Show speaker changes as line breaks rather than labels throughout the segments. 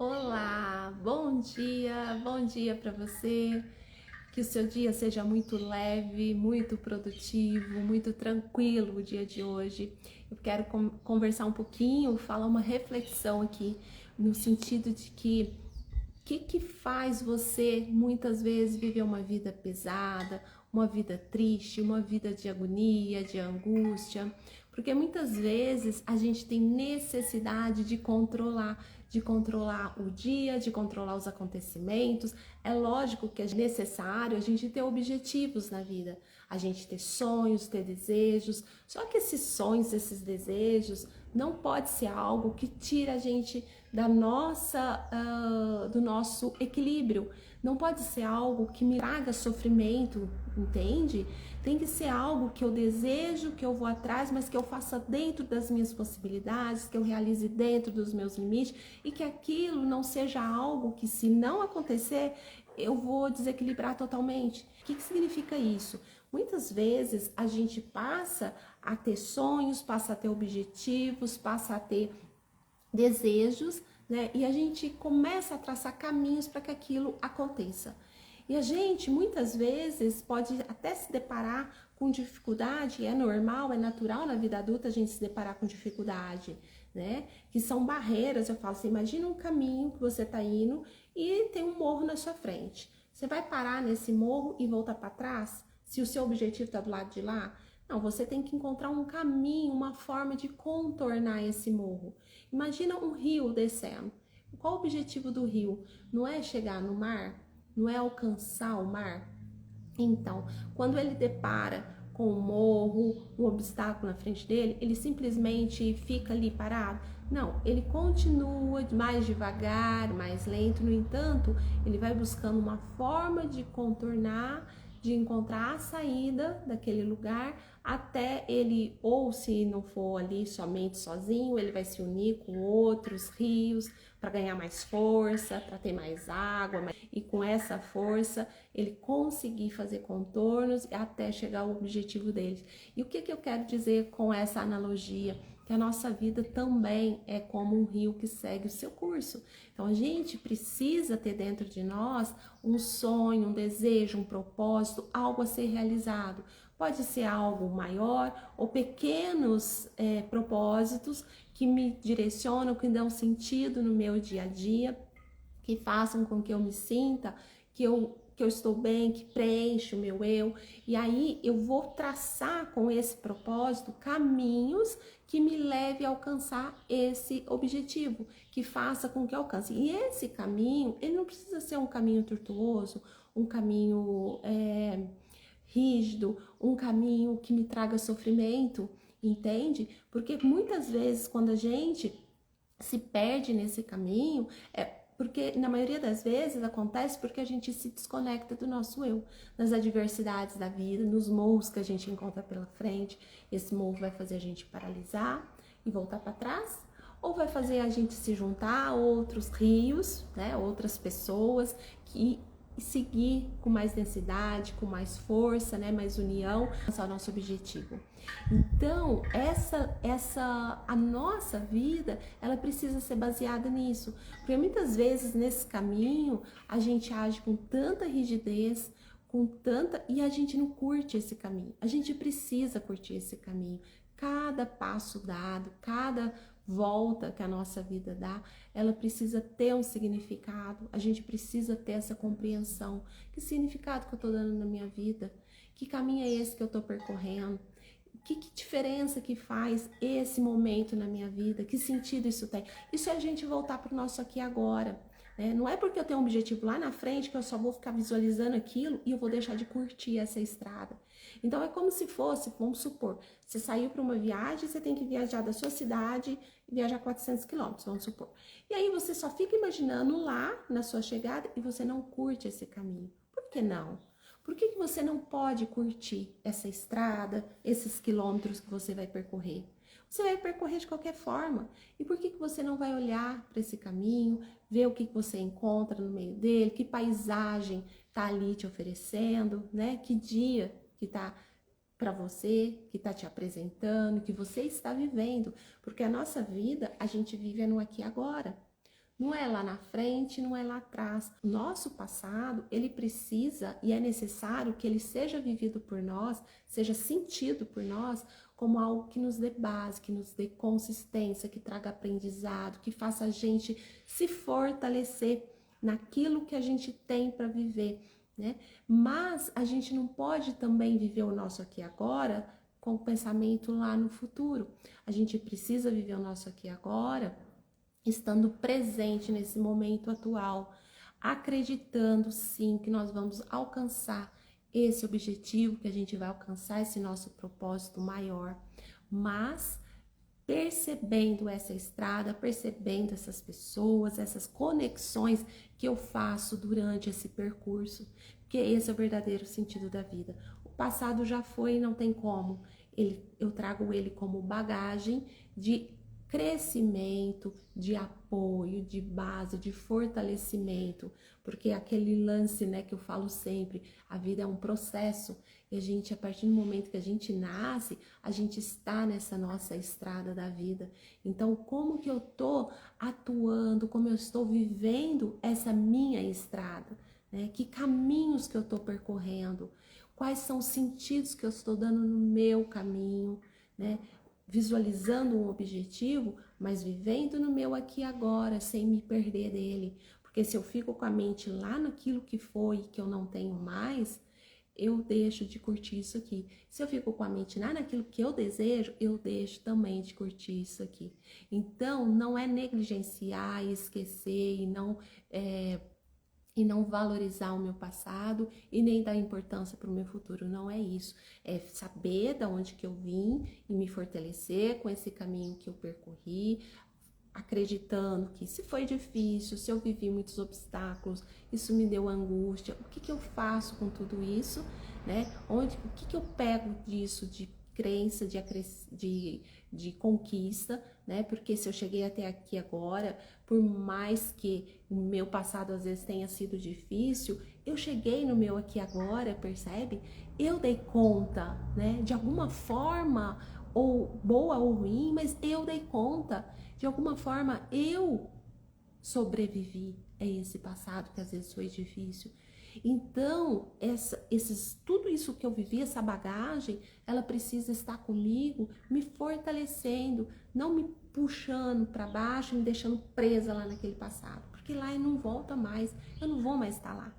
Olá, bom dia para você. Que o seu dia seja muito leve, muito produtivo, muito tranquilo o dia de hoje. Eu quero conversar um pouquinho, falar uma reflexão aqui, no sentido de que o que faz você muitas vezes viver uma vida pesada, uma vida triste, uma vida de agonia, de angústia? Porque muitas vezes a gente tem necessidade de controlar o dia, de controlar os acontecimentos. É lógico que é necessário a gente ter objetivos na vida, a gente ter sonhos, ter desejos. Só que esses sonhos, esses desejos, não pode ser algo que tira a gente do nosso equilíbrio. Não pode ser algo que me traga sofrimento, entende? Tem que ser algo que eu desejo, que eu vou atrás, mas que eu faça dentro das minhas possibilidades, que eu realize dentro dos meus limites e que aquilo não seja algo que, se não acontecer, eu vou desequilibrar totalmente. O que significa isso? Muitas vezes a gente passa a ter sonhos, passa a ter objetivos, passa a ter desejos, né? E a gente começa a traçar caminhos para que aquilo aconteça. E a gente muitas vezes pode até se deparar com dificuldade, é normal, é natural na vida adulta a gente se deparar com dificuldade, né? Que são barreiras. Eu falo, você imagina um caminho que você está indo e tem um morro na sua frente. Você vai parar nesse morro e voltar para trás? Se o seu objetivo está do lado de lá? Não, você tem que encontrar um caminho, uma forma de contornar esse morro. Imagina um rio descendo. Qual o objetivo do rio? Não é chegar no mar? Não é alcançar o mar? Então, quando ele depara com um morro, um obstáculo na frente dele, ele simplesmente fica ali parado? Não, ele continua mais devagar, mais lento. No entanto, ele vai buscando uma forma de contornar, de encontrar a saída daquele lugar, até ele, ou se não for ali somente sozinho, ele vai se unir com outros rios para ganhar mais força, para ter mais água, e com essa força ele conseguir fazer contornos até chegar ao objetivo deles. E o que eu quero dizer com essa analogia? Que a nossa vida também é como um rio que segue o seu curso. Então a gente precisa ter dentro de nós um sonho, um desejo, um propósito, algo a ser realizado. Pode ser algo maior ou pequenos propósitos que me direcionam, que dão sentido no meu dia a dia, que façam com que eu me sinta que eu estou bem, que preenche o meu eu. E aí eu vou traçar com esse propósito caminhos que me leve a alcançar esse objetivo, que faça com que eu alcance. E esse caminho, ele não precisa ser um caminho tortuoso, um caminho rígido, um caminho que me traga sofrimento, entende? Porque muitas vezes quando a gente se perde nesse caminho, porque na maioria das vezes acontece porque a gente se desconecta do nosso eu, nas adversidades da vida, nos morros que a gente encontra pela frente. Esse morro vai fazer a gente paralisar e voltar para trás, ou vai fazer a gente se juntar a outros rios, né, outras pessoas que e seguir com mais densidade, com mais força, né, mais união, alcançar o nosso objetivo. Então, a nossa vida, ela precisa ser baseada nisso, porque muitas vezes nesse caminho a gente age com tanta rigidez, e a gente não curte esse caminho. A gente precisa curtir esse caminho. Cada passo dado, cada volta que a nossa vida dá, ela precisa ter um significado. A gente precisa ter essa compreensão. Que significado que eu estou dando na minha vida? Que caminho é esse que eu estou percorrendo? Que diferença que faz esse momento na minha vida? Que sentido isso tem? Isso é a gente voltar para o nosso aqui e agora. Né? Não é porque eu tenho um objetivo lá na frente que eu só vou ficar visualizando aquilo e eu vou deixar de curtir essa estrada. Então é como se fosse, vamos supor, você saiu para uma viagem, você tem que viajar da sua cidade e viajar 400 quilômetros, vamos supor. E aí você só fica imaginando lá na sua chegada e você não curte esse caminho. Por que não? Por que você não pode curtir essa estrada, esses quilômetros que você vai percorrer? Você vai percorrer de qualquer forma. E por que você não vai olhar para esse caminho, ver o que você encontra no meio dele, que paisagem está ali te oferecendo, né? Que dia que está para você, que está te apresentando, que você está vivendo. Porque a nossa vida, a gente vive no aqui e agora. Não é lá na frente, não é lá atrás. O nosso passado, ele precisa e é necessário que ele seja vivido por nós, seja sentido por nós como algo que nos dê base, que nos dê consistência, que traga aprendizado, que faça a gente se fortalecer naquilo que a gente tem para viver, né? Mas a gente não pode também viver o nosso aqui e agora com o pensamento lá no futuro. A gente precisa viver o nosso aqui e agora estando presente nesse momento atual, acreditando sim que nós vamos alcançar esse objetivo, que a gente vai alcançar esse nosso propósito maior, mas percebendo essa estrada, percebendo essas pessoas, essas conexões que eu faço durante esse percurso, porque esse é o verdadeiro sentido da vida. O passado já foi e não tem como. Eu trago ele como bagagem de crescimento, de apoio, de base, de fortalecimento, porque aquele lance, né, que eu falo sempre, a vida é um processo, e a gente, a partir do momento que a gente nasce, a gente está nessa nossa estrada da vida. Então, como que eu tô atuando, como eu estou vivendo essa minha estrada, né? Que caminhos que eu tô percorrendo, quais são os sentidos que eu estou dando no meu caminho, né? Visualizando um objetivo, mas vivendo no meu aqui e agora, sem me perder dele. Porque se eu fico com a mente lá naquilo que foi e que eu não tenho mais, eu deixo de curtir isso aqui. Se eu fico com a mente lá naquilo que eu desejo, eu deixo também de curtir isso aqui. Então, não é negligenciar e esquecer e não valorizar o meu passado e nem dar importância para o meu futuro, não é isso. É saber de onde que eu vim e me fortalecer com esse caminho que eu percorri, acreditando que se foi difícil, se eu vivi muitos obstáculos, isso me deu angústia, o que que eu faço com tudo isso, né? O que eu pego disso de crença, de conquista, né? Porque se eu cheguei até aqui agora, por mais que o meu passado às vezes tenha sido difícil, eu cheguei no meu aqui agora, percebe? Eu dei conta, né? De alguma forma, ou boa ou ruim, mas eu dei conta. De alguma forma, eu sobrevivi a esse passado que às vezes foi difícil. Então, tudo isso que eu vivi, essa bagagem, ela precisa estar comigo, me fortalecendo, não me puxando para baixo, me deixando presa lá naquele passado, porque lá ele não volta mais, eu não vou mais estar lá.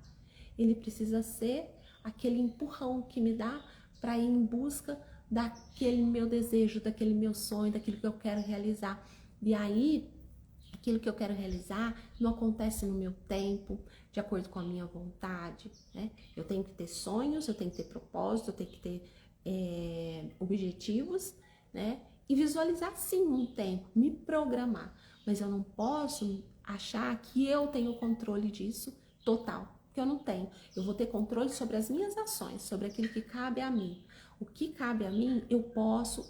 Ele precisa ser aquele empurrão que me dá para ir em busca daquele meu desejo, daquele meu sonho, daquilo que eu quero realizar. E aí, aquilo que eu quero realizar não acontece no meu tempo, de acordo com a minha vontade, né? Eu tenho que ter sonhos, eu tenho que ter propósito, eu tenho que ter objetivos, né? E visualizar sim um tempo, me programar. Mas eu não posso achar que eu tenho controle disso total, porque eu não tenho. Eu vou ter controle sobre as minhas ações, sobre aquilo que cabe a mim. O que cabe a mim, eu posso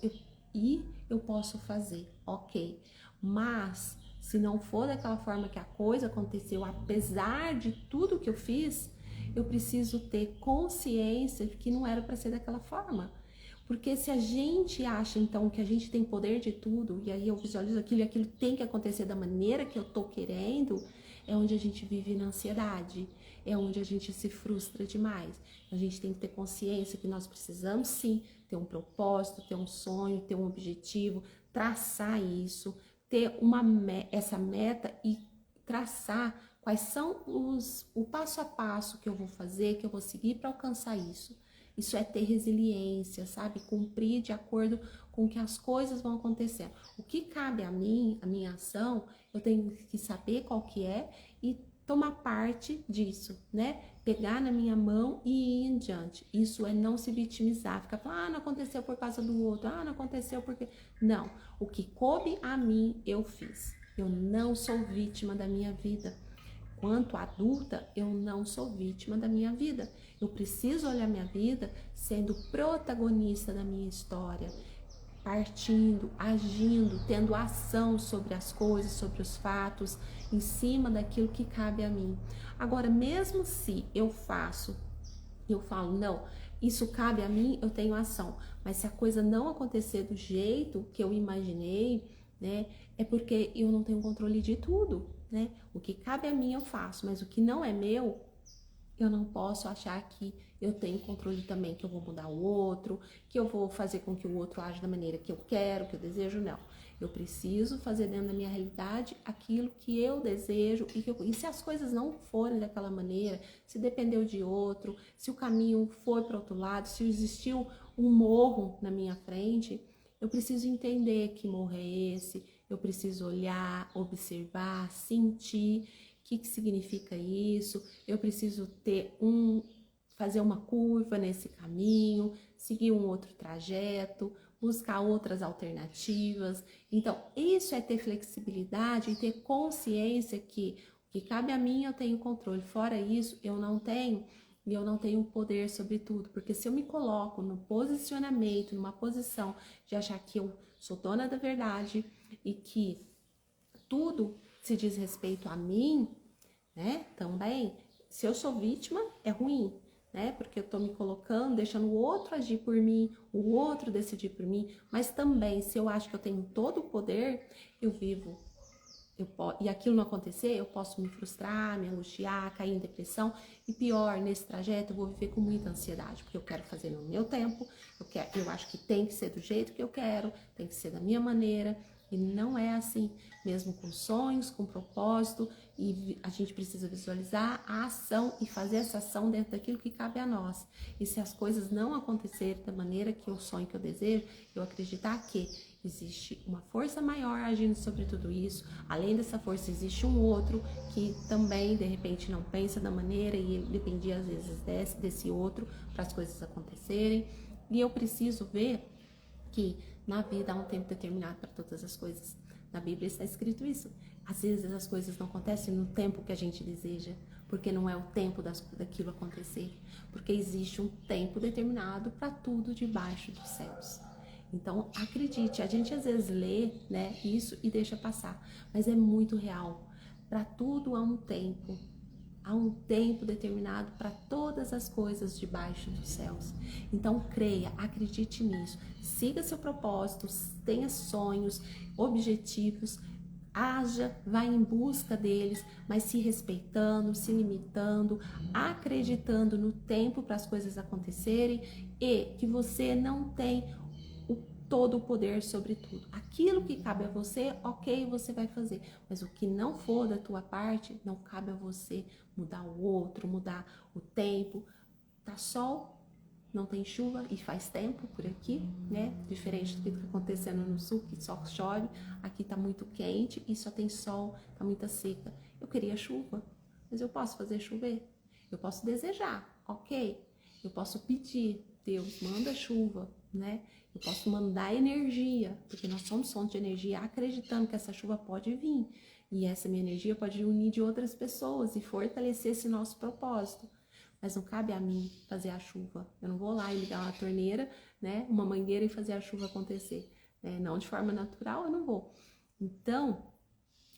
fazer, ok. Mas se não for daquela forma que a coisa aconteceu, apesar de tudo que eu fiz, eu preciso ter consciência de que não era para ser daquela forma. Porque se a gente acha, então, que a gente tem poder de tudo, e aí eu visualizo aquilo e aquilo tem que acontecer da maneira que eu tô querendo, é onde a gente vive na ansiedade, é onde a gente se frustra demais. A gente tem que ter consciência que nós precisamos, sim, ter um propósito, ter um sonho, ter um objetivo, traçar isso, ter essa meta e traçar quais são o passo a passo que eu vou fazer, que eu vou seguir para alcançar isso. Isso é ter resiliência, sabe? Cumprir de acordo com que as coisas vão acontecendo. O que cabe a mim, a minha ação, eu tenho que saber qual que é e tomar parte disso, né? Pegar na minha mão e ir em diante. Isso é não se vitimizar, ficar falando, não aconteceu por causa do outro, não aconteceu porque... Não, o que coube a mim, eu fiz. Eu não sou vítima da minha vida. Quanto adulta, eu não sou vítima da minha vida. Eu preciso olhar minha vida sendo protagonista da minha história, partindo, agindo, tendo ação sobre as coisas, sobre os fatos, em cima daquilo que cabe a mim. Agora, mesmo se eu falo, não, isso cabe a mim, eu tenho ação. Mas se a coisa não acontecer do jeito que eu imaginei, né, é porque eu não tenho controle de tudo. né? O que cabe a mim eu faço, mas o que não é meu, eu não posso achar que eu tenho controle também, que eu vou mudar o outro, que eu vou fazer com que o outro age da maneira que eu quero, que eu desejo, não. Eu preciso fazer dentro da minha realidade aquilo que eu desejo e se as coisas não forem daquela maneira, se dependeu de outro, se o caminho for para outro lado, se existiu um morro na minha frente, eu preciso entender que morro é esse, eu preciso olhar, observar, sentir o que significa isso, eu preciso fazer uma curva nesse caminho, seguir um outro trajeto, buscar outras alternativas. Então, isso é ter flexibilidade e ter consciência que o que cabe a mim eu tenho controle, fora isso eu não tenho. E eu não tenho poder sobre tudo, porque se eu me coloco no posicionamento, numa posição de achar que eu sou dona da verdade e que tudo se diz respeito a mim, né? Também, se eu sou vítima, é ruim, né? Porque eu tô me colocando, deixando o outro agir por mim, o outro decidir por mim, mas também, se eu acho que eu tenho todo o poder, eu vivo. E aquilo não acontecer, eu posso me frustrar, me angustiar, cair em depressão. E pior, nesse trajeto eu vou viver com muita ansiedade, porque eu quero fazer no meu tempo, eu acho que tem que ser do jeito que eu quero, tem que ser da minha maneira. E não é assim, mesmo com sonhos, com propósito, e a gente precisa visualizar a ação e fazer essa ação dentro daquilo que cabe a nós. E se as coisas não acontecerem da maneira que eu sonho, que eu desejo, eu acreditar que existe uma força maior agindo sobre tudo isso. Além dessa força, existe um outro que também, de repente, não pensa da maneira e ele dependia, às vezes, desse outro para as coisas acontecerem. E eu preciso ver que na vida há um tempo determinado para todas as coisas. Na Bíblia está escrito isso. Às vezes as coisas não acontecem no tempo que a gente deseja, porque não é o tempo daquilo acontecer. Porque existe um tempo determinado para tudo debaixo dos céus. Então, acredite, a gente às vezes lê, né, isso e deixa passar, mas é muito real. Para tudo há um tempo determinado para todas as coisas debaixo dos céus. Então, creia, acredite nisso, siga seu propósito, tenha sonhos, objetivos, haja, vá em busca deles, mas se respeitando, se limitando, acreditando no tempo para as coisas acontecerem e que você não tem todo o poder sobre tudo. Aquilo que cabe a você, ok, você vai fazer. Mas o que não for da tua parte, não cabe a você mudar o outro, mudar o tempo. Tá sol, não tem chuva e faz tempo por aqui, né? Diferente do que tá acontecendo no sul, que só chove. Aqui tá muito quente e só tem sol, tá muita seca. Eu queria chuva, mas eu posso fazer chover? Eu posso desejar, ok? Eu posso pedir, Deus, manda chuva, né? Eu posso mandar energia, porque nós somos fonte de energia, acreditando que essa chuva pode vir. E essa minha energia pode unir de outras pessoas e fortalecer esse nosso propósito. Mas não cabe a mim fazer a chuva. Eu não vou lá e ligar uma torneira, né? Uma mangueira e fazer a chuva acontecer. Né? Não de forma natural, eu não vou. Então,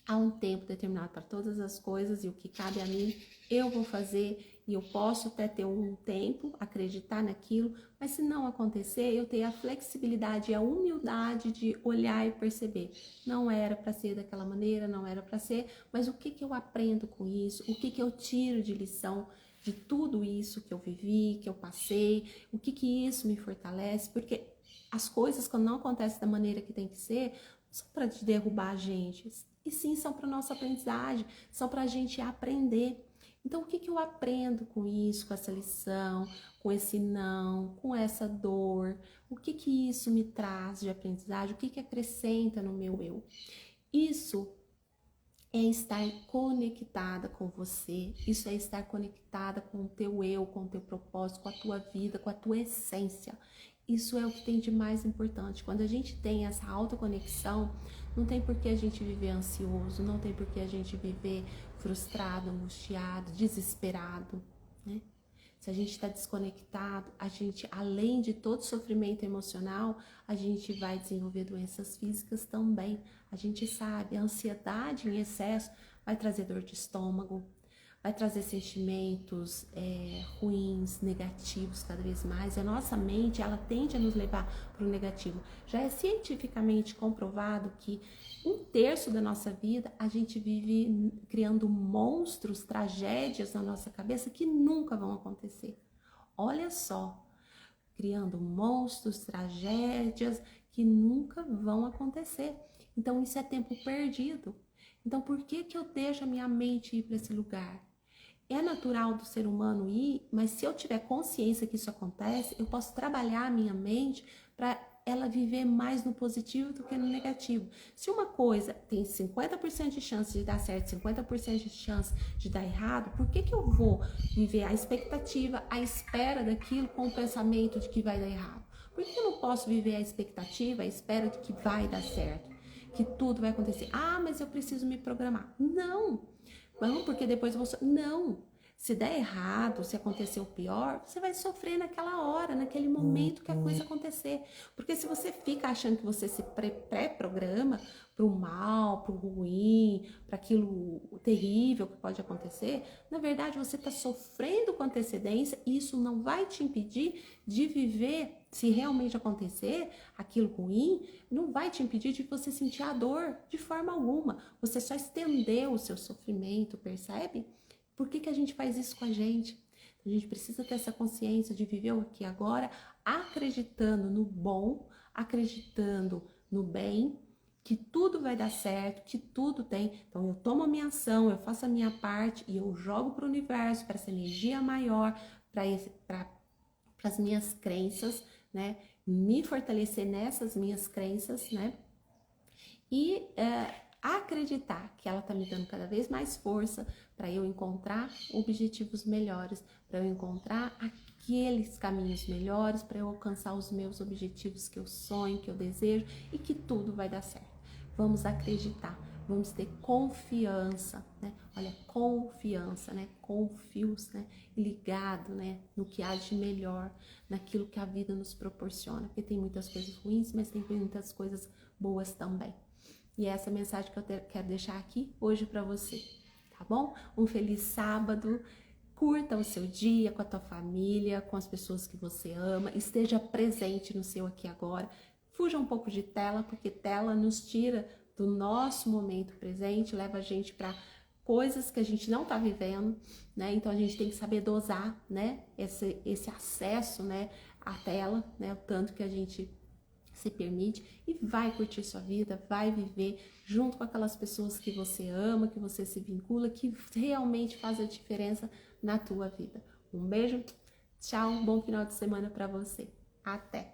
há um tempo determinado para todas as coisas e o que cabe a mim, eu vou fazer e eu posso até ter um tempo, acreditar naquilo, mas se não acontecer, eu tenho a flexibilidade e a humildade de olhar e perceber. Não era para ser daquela maneira, não era para ser, mas o que eu aprendo com isso? O que eu tiro de lição de tudo isso que eu vivi, que eu passei? O que isso me fortalece? Porque as coisas, quando não acontecem da maneira que tem que ser, não são para derrubar a gente, e sim são para nossa aprendizagem, são para a gente aprender. Então, o que eu aprendo com isso, com essa lição, com esse não, com essa dor? O que isso me traz de aprendizagem? O que acrescenta no meu eu? Isso é estar conectada com você, isso é estar conectada com o teu eu, com o teu propósito, com a tua vida, com a tua essência. Isso é o que tem de mais importante. Quando a gente tem essa autoconexão, não tem por que a gente viver ansioso, não tem por que a gente viver frustrado, angustiado, desesperado, né? Se a gente está desconectado, a gente, além de todo sofrimento emocional, a gente vai desenvolver doenças físicas também. A gente sabe, a ansiedade em excesso vai trazer dor de estômago, vai trazer sentimentos ruins, negativos cada vez mais. E a nossa mente, ela tende a nos levar para o negativo. Já é cientificamente comprovado que 1/3 da nossa vida a gente vive criando monstros, tragédias na nossa cabeça que nunca vão acontecer. Olha só, criando monstros, tragédias que nunca vão acontecer. Então isso é tempo perdido. Então por que eu deixo a minha mente ir para esse lugar? É natural do ser humano ir, mas se eu tiver consciência que isso acontece, eu posso trabalhar a minha mente para ela viver mais no positivo do que no negativo. Se uma coisa tem 50% de chance de dar certo, 50% de chance de dar errado, por que eu vou viver a expectativa, a espera daquilo com o pensamento de que vai dar errado? Por que eu não posso viver a expectativa, a espera de que vai dar certo, que tudo vai acontecer? Ah, mas eu preciso me programar. Não! Não, porque depois eu vou... Não! Se der errado, se acontecer o pior, você vai sofrer naquela hora, naquele momento que a coisa acontecer. Porque se você fica achando que você se pré-programa para o mal, para o ruim, para aquilo terrível que pode acontecer, na verdade você está sofrendo com antecedência e isso não vai te impedir de viver, se realmente acontecer aquilo ruim, não vai te impedir de você sentir a dor de forma alguma. Você só estendeu o seu sofrimento, percebe? Por que a gente faz isso com a gente? A gente precisa ter essa consciência de viver o aqui e agora, acreditando no bom, acreditando no bem, que tudo vai dar certo, que tudo tem. Então eu tomo a minha ação, eu faço a minha parte e eu jogo para o universo, para essa energia maior, para as minhas crenças, né? Me fortalecer nessas minhas crenças, né? E acreditar que ela está me dando cada vez mais força para eu encontrar objetivos melhores, para eu encontrar aqueles caminhos melhores, para eu alcançar os meus objetivos que eu sonho, que eu desejo e que tudo vai dar certo. Vamos acreditar, vamos ter confiança, né? Olha, confiança, né? Confios, né? Ligado, né? No que há de melhor, naquilo que a vida nos proporciona, porque tem muitas coisas ruins, mas tem muitas coisas boas também. E é essa mensagem que eu quero deixar aqui hoje para você, tá bom? Um feliz sábado, curta o seu dia com a tua família, com as pessoas que você ama, esteja presente no seu aqui e agora. Fuja um pouco de tela, porque tela nos tira do nosso momento presente, leva a gente para coisas que a gente não tá vivendo, né? Então a gente tem que saber dosar, né? Esse acesso, né? À tela, né? O tanto que a gente se permite e vai curtir sua vida, vai viver junto com aquelas pessoas que você ama, que você se vincula, que realmente faz a diferença na tua vida. Um beijo, tchau, bom final de semana para você. Até!